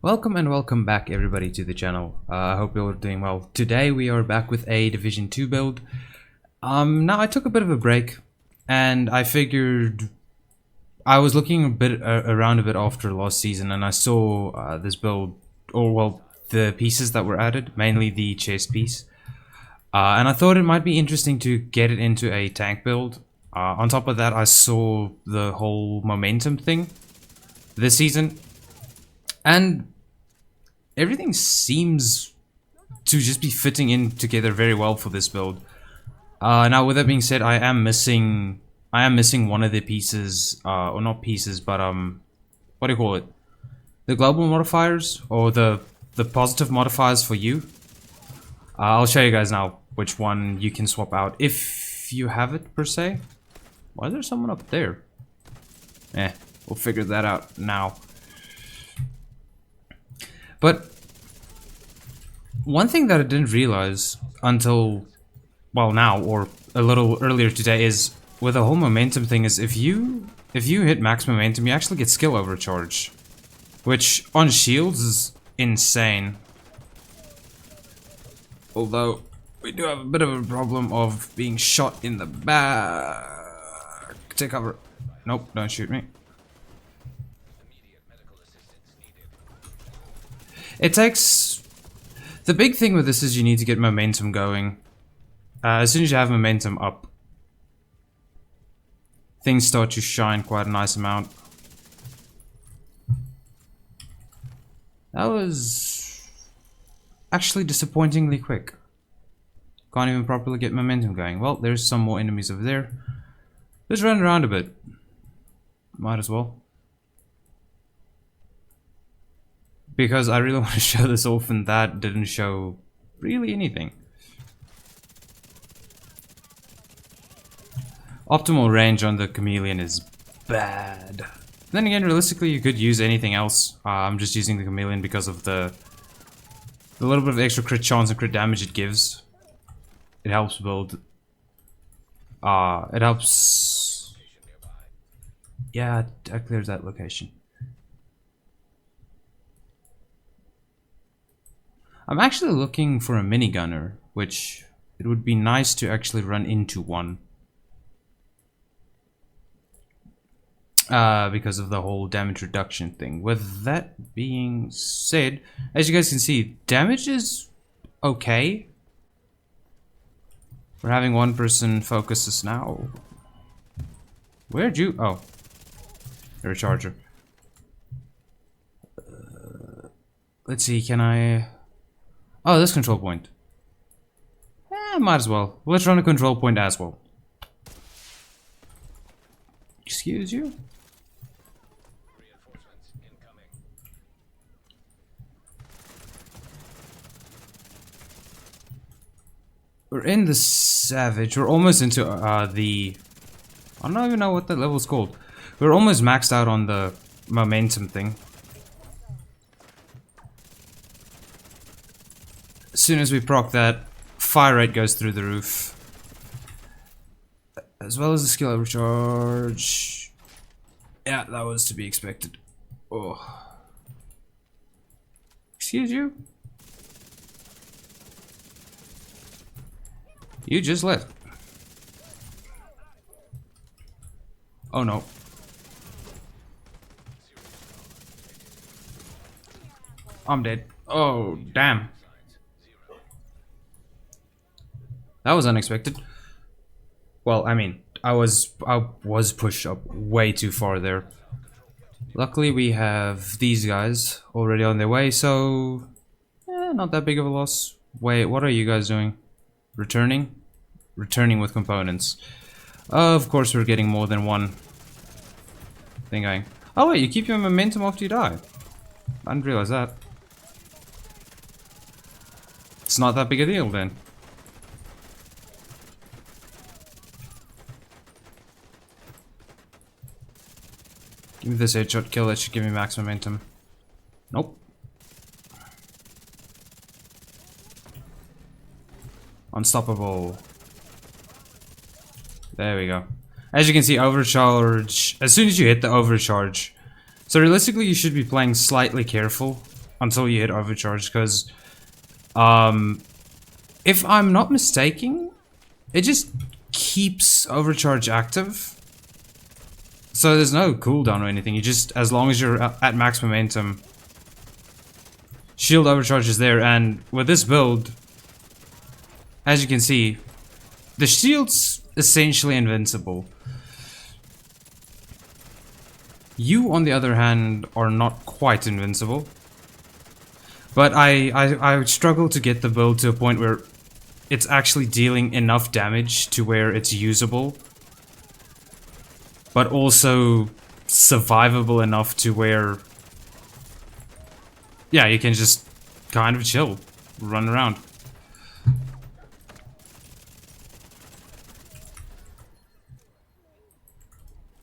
Welcome and welcome back everybody to the channel. I hope you're doing well. Today we are back with a Division 2 build. Now I took a bit of a break and I figured I was looking a bit around a bit after last season and I saw this build, or well, the pieces that were added, mainly the chest piece. And I thought it might be interesting to get it into a tank build. On top of that, I saw the whole momentum thing this season. And everything seems to just be fitting in together very well for this build. Now, with that being said, I am missing one of the pieces, or not pieces, but what do you call it? The global modifiers, or the positive modifiers for you. I'll show you guys now which one you can swap out if you have it per se. Why is there someone up there? We'll figure that out now. But one thing that I didn't realize until, well, now or a little earlier today is with the whole momentum thing is if you hit max momentum, you actually get skill overcharge, which on shields is insane. Although we do have a bit of a problem of being shot in the back. Take cover. Nope, don't shoot me. It takes... The big thing with this is you need to get momentum going. As soon as you have momentum up, things start to shine quite a nice amount. That was actually disappointingly quick. Can't even properly get momentum going. Well, there's some more enemies over there. Let's run around a bit. Might as well. Because I really want to show this off, and that didn't show really anything. Optimal range on the chameleon is bad. Then again, realistically, you could use anything else. I'm just using the chameleon because of the little bit of extra crit chance and crit damage it gives. It helps build. It helps. Yeah, I cleared that location. I'm actually looking for a minigunner, which it would be nice to actually run into one. Because of the whole damage reduction thing. With that being said, as you guys can see, damage is okay. We're having one person focus us now. Where'd you... Oh. You're a charger. Let's see, can I... Oh, this control point. Might as well. Let's run a control point as well. Excuse you? We're in the Savage. We're almost into the... I don't even know what that level's called. We're almost maxed out on the momentum thing. As soon as we proc that, fire rate goes through the roof. As well as the skill overcharge. Yeah, that was to be expected. Oh. Excuse you? You just left. Oh no. I'm dead. Oh, damn. That was unexpected. Well, I mean, I was pushed up way too far there. Luckily, we have these guys already on their way, so not that big of a loss. Wait, what are you guys doing? Returning? Returning with components. Of course, we're getting more than one thing going. Oh wait, you keep your momentum after you die. I didn't realize that. It's not that big a deal then. Give me this headshot kill, that should give me max momentum. Nope. Unstoppable. There we go. As you can see, overcharge. As soon as you hit the overcharge. So realistically, you should be playing slightly careful. until you hit overcharge, because if I'm not mistaken, it just keeps overcharge active. So there's no cooldown or anything. You just, as long as you're at max momentum, shield overcharge is there. And with this build, as you can see, the shield's essentially invincible. You, on the other hand, are not quite invincible. But I struggle to get the build to a point where it's actually dealing enough damage to where it's usable, but also survivable enough to where, yeah, you can just kind of chill, run around.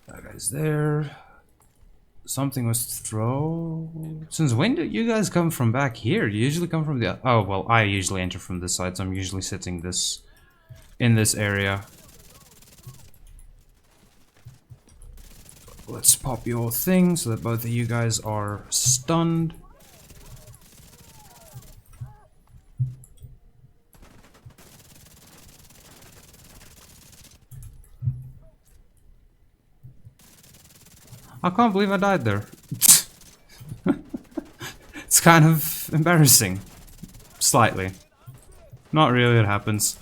That guy's there. Something was thrown. Since when do you guys come from back here? You usually come from the... Oh, well, I usually enter from this side, so I'm usually sitting this in this area. Let's pop your thing so that both of you guys are stunned. I can't believe I died there. It's kind of embarrassing. Slightly. Not really, it happens.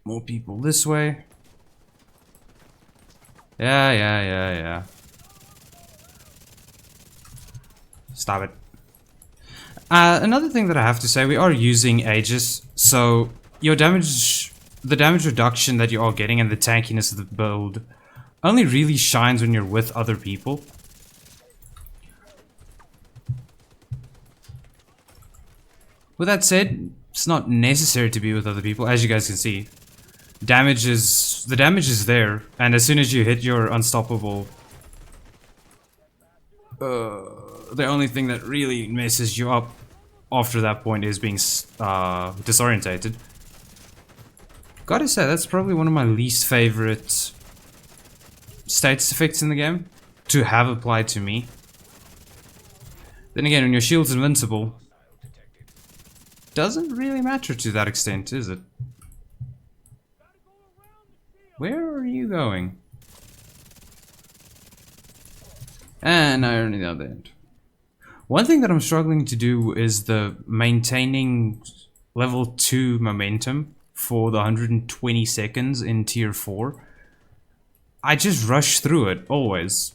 More people this way. Yeah. Stop it. Another thing that I have to say, we are using Aegis, so your damage... The damage reduction that you are getting and the tankiness of the build only really shines when you're with other people. With that said, it's not necessary to be with other people, as you guys can see. The damage is there, and as soon as you hit your unstoppable, the only thing that really messes you up after that point is being disorientated. Gotta say, that's probably one of my least favorite status effects in the game to have applied to me. Then again, when your shield's invincible, doesn't really matter to that extent, is it? Where are you going? And I only the other end. One thing that I'm struggling to do is the maintaining level 2 momentum for the 120 seconds in tier 4. I just rush through it, always.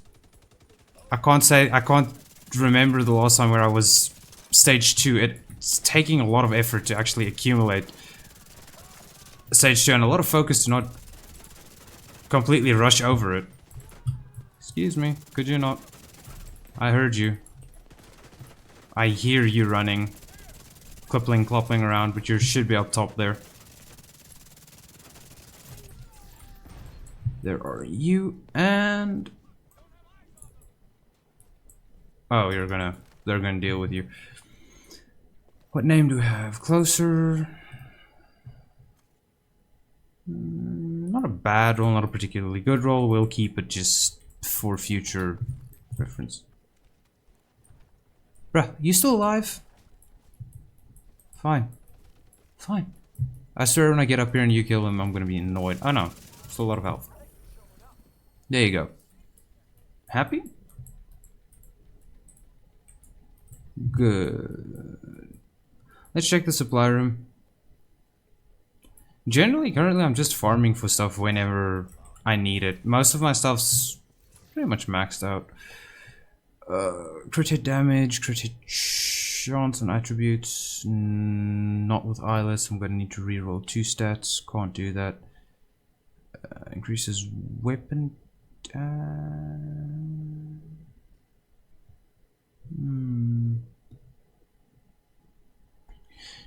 I can't remember the last time where I was stage 2. It's taking a lot of effort to actually accumulate stage 2 and a lot of focus to not completely rush over it. Excuse me, could you not? I heard you. I hear you running. Clopping around, but you should be up top there. There are you and... Oh, they're gonna deal with you. What name do we have? Closer. Not a bad roll, not a particularly good roll. We'll keep it just for future reference. Bruh, you still alive? Fine. Fine. I swear when I get up here and you kill him, I'm gonna be annoyed. Oh no, still a lot of health. There you go. Happy? Good. Let's check the supply room. Generally, currently I'm just farming for stuff whenever I need it. Most of my stuff's pretty much maxed out. Crit hit damage, crit hit chance and attributes. Not with eyeless. I'm gonna need to reroll 2 stats. Can't do that. Increases weapon.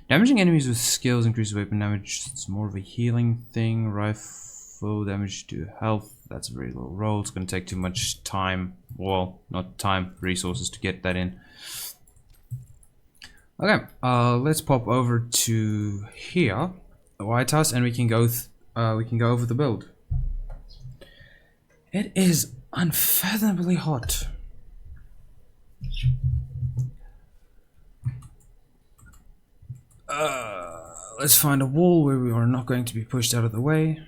Damaging enemies with skills increases weapon damage. It's more of a healing thing. Rifle damage to health. That's a very low roll. It's going to take too much time. Well, not time, resources to get that in. Okay, let's pop over to here, the White House, and we can go over the build. It is unfathomably hot. Let's find a wall where we are not going to be pushed out of the way.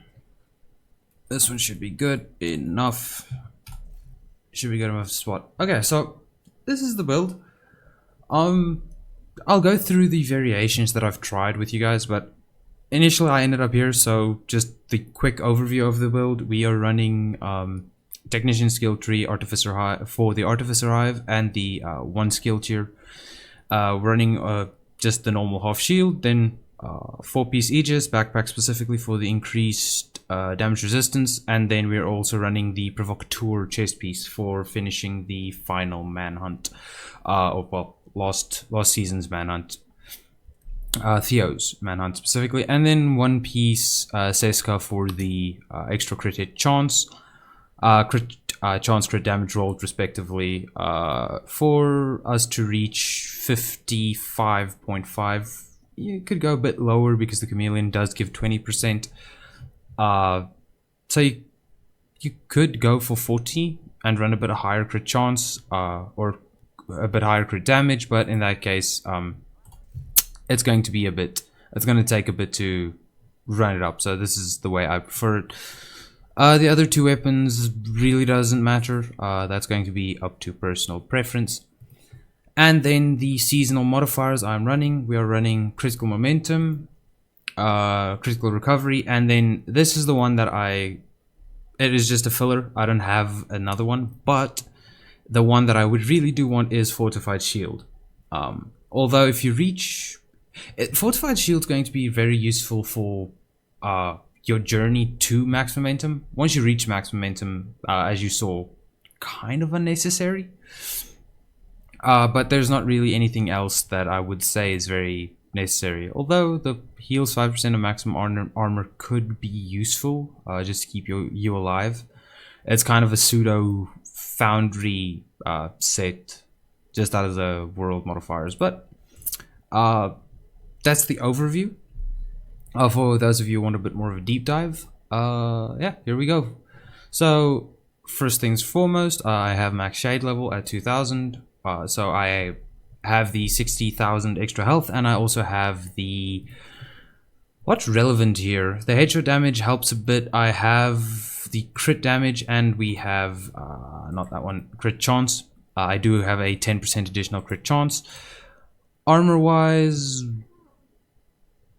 This one should be good enough. Should be good enough spot. Okay, so this is the build. I'll go through the variations that I've tried with you guys, but initially I ended up here, so just the quick overview of the build. We are running Technician skill tree, Artificer Hive for the Artificer Hive, and the one skill tier. Running just the normal half shield, then 4-piece Aegis, backpack specifically for the increased damage resistance, and then we're also running the Provocateur chest piece for finishing the final manhunt, or well, last season's manhunt, Theo's manhunt specifically, and then 1-piece Seska for the extra crit hit chance, chance crit damage rolled respectively, for us to reach 55.5. You could go a bit lower because the chameleon does give 20%. So you could go for 40 and run a bit higher crit chance, or a bit higher crit damage, but in that case, it's going to be it's going to take a bit to run it up. So this is the way I prefer it. The other two weapons really doesn't matter. That's going to be up to personal preference. And then the seasonal modifiers I'm running, we are running critical momentum, critical recovery, and then this is the one that it is just a filler. I don't have another one, but the one that I would really do want is fortified shield. Although if you reach fortified shield is going to be very useful for your journey to max momentum. Once you reach max momentum, as you saw, kind of unnecessary. But there's not really anything else that I would say is very necessary. Although the heals 5% of maximum armor could be useful, just to keep you alive. It's kind of a pseudo foundry set, just out of the world modifiers. But that's the overview. For those of you who want a bit more of a deep dive, yeah, here we go. So first things foremost, I have max shade level at 2000. So I have the 60,000 extra health, and I also have the... What's relevant here? The headshot damage helps a bit. I have the crit damage, and we have, not that one, crit chance. I do have a 10% additional crit chance. Armor-wise,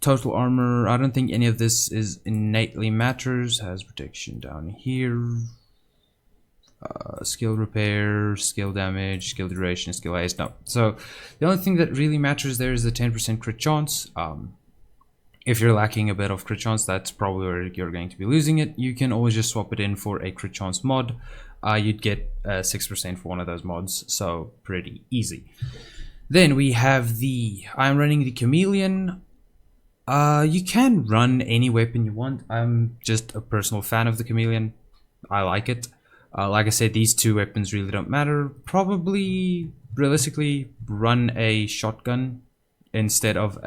total armor, I don't think any of this is innately matters. Has protection down here. Skill repair, skill damage, skill duration, skill haste. No. So the only thing that really matters there is the 10% crit chance. If you're lacking a bit of crit chance, that's probably where you're going to be losing it. You can always just swap it in for a crit chance mod. You'd get 6% for one of those mods, so pretty easy. Then we have I'm running the chameleon. You can run any weapon you want. I'm just a personal fan of the chameleon. I like it. Like I said, these two weapons really don't matter. Probably, realistically, run a shotgun instead of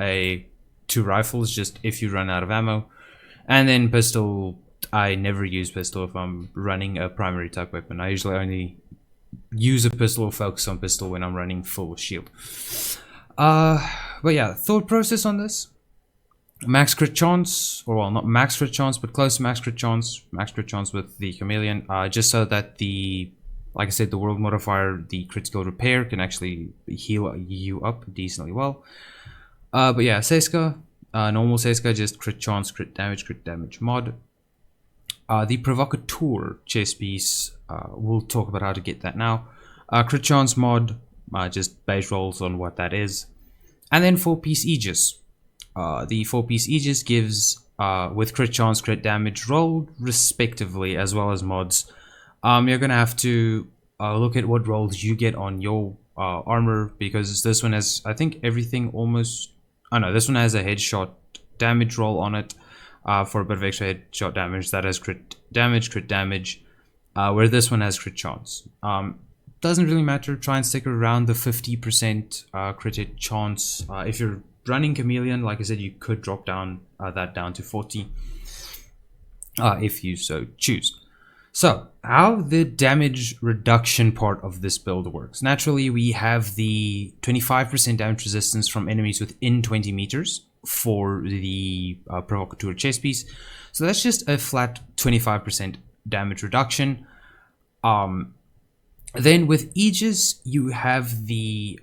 two rifles, just if you run out of ammo. And then pistol, I never use pistol if I'm running a primary type weapon. I usually only use a pistol or focus on pistol when I'm running full shield. But yeah, thought process on this. Max crit chance, or well, not max crit chance, but close to max crit chance with the chameleon, just so that like I said, the world modifier, the critical repair, can actually heal you up decently well. But yeah, Seska, normal Seska, just crit chance, crit damage mod. The Provocateur chest piece, we'll talk about how to get that now. Crit chance mod, just base rolls on what that is. And then 4-piece Aegis. The 4-piece Aegis gives, with crit chance, crit damage rolled respectively, as well as mods. You're going to have to look at what rolls you get on your armor, because this one has, I think, everything almost... Oh no, this one has a headshot damage roll on it, for a bit of extra headshot damage. That has crit damage, where this one has crit chance. Doesn't really matter. Try and stick around the 50% crit hit chance. If you're running chameleon, like I said, you could drop that down to 40 if you so choose. So, how the damage reduction part of this build works. Naturally, we have the 25% damage resistance from enemies within 20 meters for the Provocateur chest piece. So that's just a flat 25% damage reduction. Then with Aegis, you have the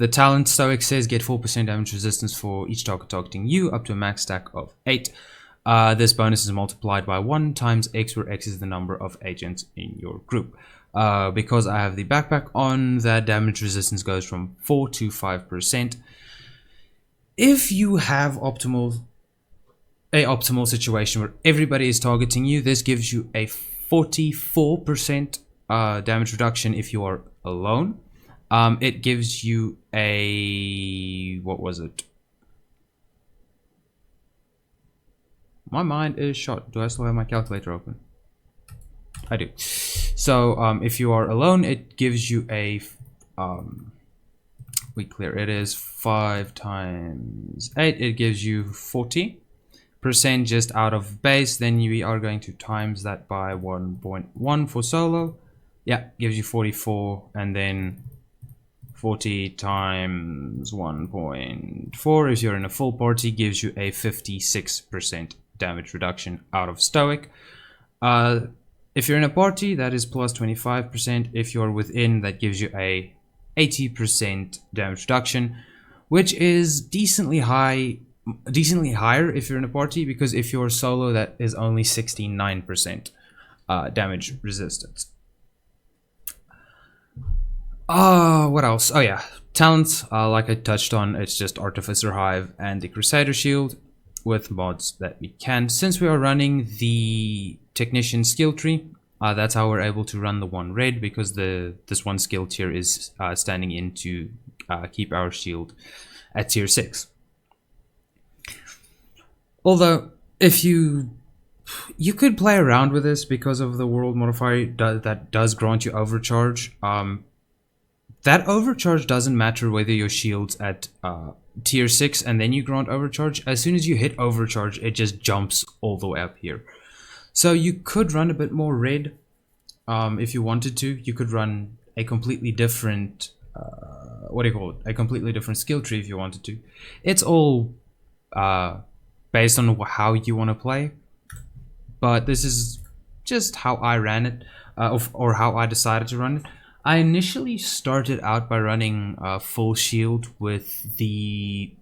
talent. Stoic says get 4% damage resistance for each target targeting you, up to a max stack of 8. This bonus is multiplied by 1 times X, where X is the number of agents in your group. Because I have the backpack on, that damage resistance goes from 4 to 5%. If you have optimal situation where everybody is targeting you, this gives you a 44% damage reduction if you are alone. It gives you a... what was it? My mind is shot. Do I still have my calculator open? I do. So if you are alone, it gives you a... we clear. It is 5 times 8. It gives you 40% just out of base. Then we are going to times that by 1.1 for solo. Yeah, gives you 44, and then 40 times 1.4 if you're in a full party gives you a 56% damage reduction out of Stoic. If you're in a party, that is plus 25%. If you're within, that gives you a 80% damage reduction, which is decently higher if you're in a party, because if you're solo, that is only 69% damage resistance. What else? Oh yeah, talents, like I touched on, it's just Artificer Hive and the Crusader Shield with mods that we can. Since we are running the Technician skill tree, that's how we're able to run the one red, because this one skill tier is standing in to keep our shield at tier 6. Although, if you could play around with this because of the world modifier that does grant you overcharge. That overcharge doesn't matter whether your shield's at tier 6 and then you grant overcharge. As soon as you hit overcharge, it just jumps all the way up here. So you could run a bit more red if you wanted to. You could run a completely different, a completely different skill tree if you wanted to. It's all based on how you want to play. But this is just how I ran it, or how I decided to run it. I initially started out by running full shield with the...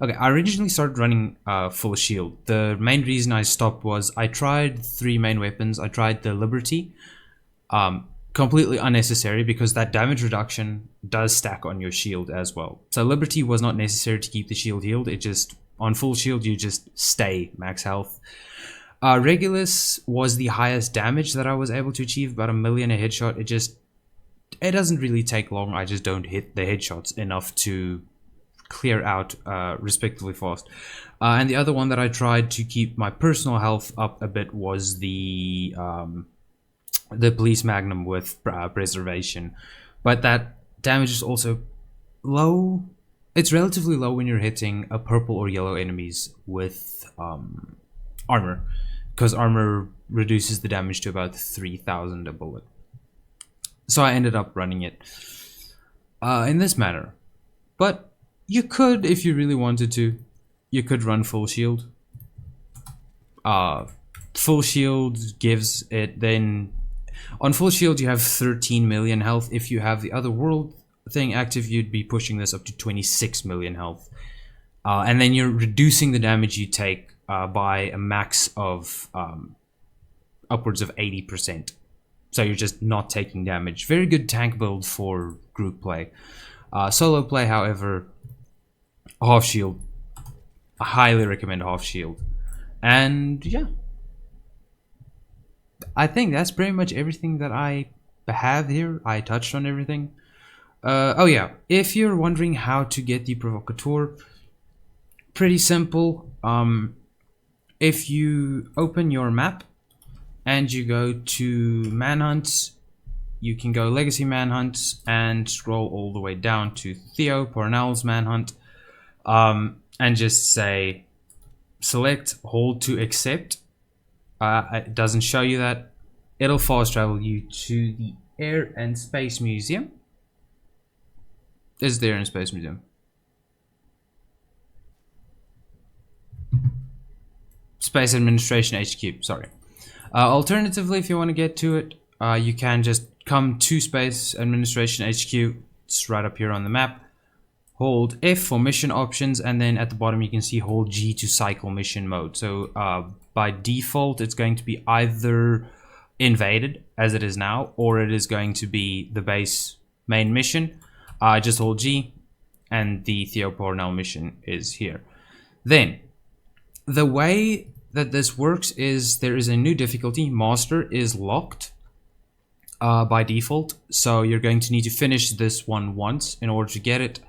Okay, I originally started running full shield. The main reason I stopped was I tried 3 main weapons. I tried the Liberty, completely unnecessary because that damage reduction does stack on your shield as well. So Liberty was not necessary to keep the shield healed. It just, on full shield, you just stay max health. Regulus was the highest damage that I was able to achieve, about 1 million a headshot. It doesn't really take long. I just don't hit the headshots enough to clear out respectively fast. And the other one that I tried to keep my personal health up a bit was the Police Magnum with preservation. But that damage is also low. It's relatively low when you're hitting a purple or yellow enemies with armor, because armor reduces the damage to about 3,000 a bullet. So I ended up running it in this manner. But you could, if you really wanted to, you could run full shield. Full shield gives it then... On full shield you have 13 million health. If you have the other world thing active, you'd be pushing this up to 26 million health. And then you're reducing the damage you take by a max of upwards of 80%. So you're just not taking damage. Very good tank build for group play. Solo play, however, half shield. I highly recommend half shield. And yeah, I think that's pretty much everything that I have here. I touched on everything. Oh yeah, if you're wondering how to get the Provocateur, pretty simple. If you open your map and you go to Manhunt, you can go Legacy Manhunt and scroll all the way down to Theo Parnell's Manhunt, and just say select hold to accept. It doesn't show you that. it'll fast travel you to the Air and Space Museum. Is there in Space Museum? Space Administration HQ, sorry. Alternatively, if you want to get to it, you can just come to Space Administration HQ. It's right up here on the map. Hold F for mission options, and then at the bottom you can see hold G to cycle mission mode. So by default, it's going to be either invaded, as it is now, or it is going to be the base main mission. Just hold G, and the Theo Parnell mission is here. Then, the way that this works is there is a new difficulty. Master is locked by default, so you're going to need to finish this one once in order to get it.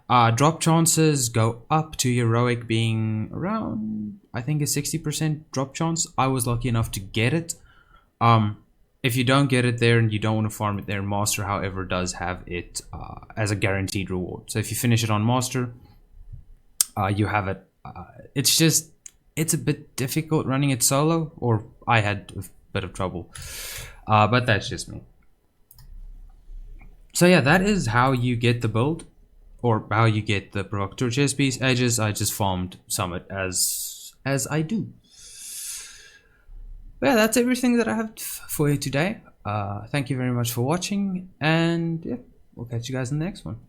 Drop chances go up to heroic being around, I think, a 60% drop chance. I was lucky enough to get it. If you don't get it there and you don't want to farm it there, Master, however, does have it as a guaranteed reward. So if you finish it on Master, you have it. It's a bit difficult running it solo, or I had a bit of trouble, but that's just me. So yeah, that is how you get the build, or how you get the provocateur chess piece. I just farmed Summit as I do. But yeah, that's everything that I have for you today. Thank you very much for watching, and yeah, we'll catch you guys in the next one.